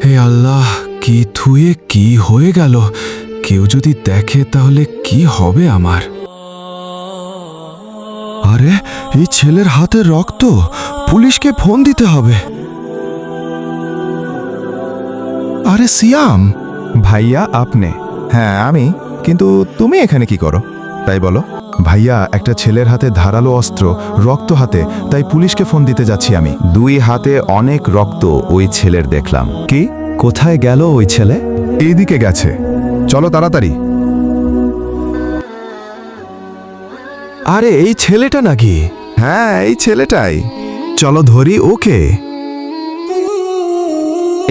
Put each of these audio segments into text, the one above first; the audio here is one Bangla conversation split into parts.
হে আল্লাহ, কি থুয়ে কি হয়ে গেল? কেউ যদি দেখে তাহলে কি হবে আমার? আরে, এই ছেলের হাতে রক্ত! পুলিশকে ফোন দিতে হবে। আরে সিয়াম! ভাইয়া আপনি? হ্যাঁ আমি। কিন্তু তুমি এখানে কি করো তাই বলো। ভাইয়া, একটা ছেলের হাতে ধারালো অস্ত্র, রক্ত হাতে, তাই পুলিশকে ফোন দিতে যাচ্ছি আমি। 2 হাতে অনেক রক্ত ওই ছেলের দেখলাম। কি? কোথায় গেল ওই ছেলে? এইদিকে গেছে, চলো তাড়াতাড়ি। আরে, এই ছেলেটা নাকি? হ্যাঁ, এই ছেলেটাই। চলো ধরি ওকে।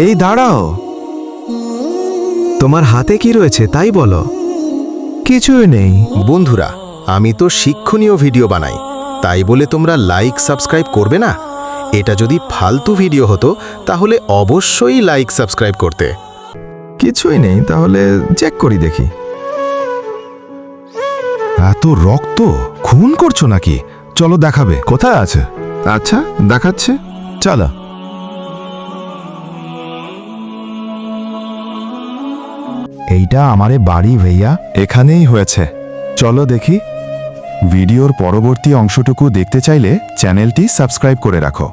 এই দাঁড়াও, তোমার হাতে কি রয়েছে তাই বলো। কিছুই নেই। বন্ধুরা, আমি তো শিক্ষণীয় ভিডিও বানাই, তাই বলে তোমরা লাইক সাবস্ক্রাইব করবে না? এটা যদি ফালতু ভিডিও হতো তাহলে অবশ্যই লাইক সাবস্ক্রাইব করতে। কিছুই নেই, তাহলে চেক করি দেখি। এত রক্ত! খুন করছো নাকি? চলো দেখাবে। কোথায় আছে? আচ্ছা, দেখাচ্ছে, চলো। এইটা আমারে বাড়ি ভাইয়া, এখানেই হয়েছে। চলো দেখি। ভিডিওর পরবর্তী অংশটুকু দেখতে চাইলে চ্যানেলটি সাবস্ক্রাইব করে রাখো।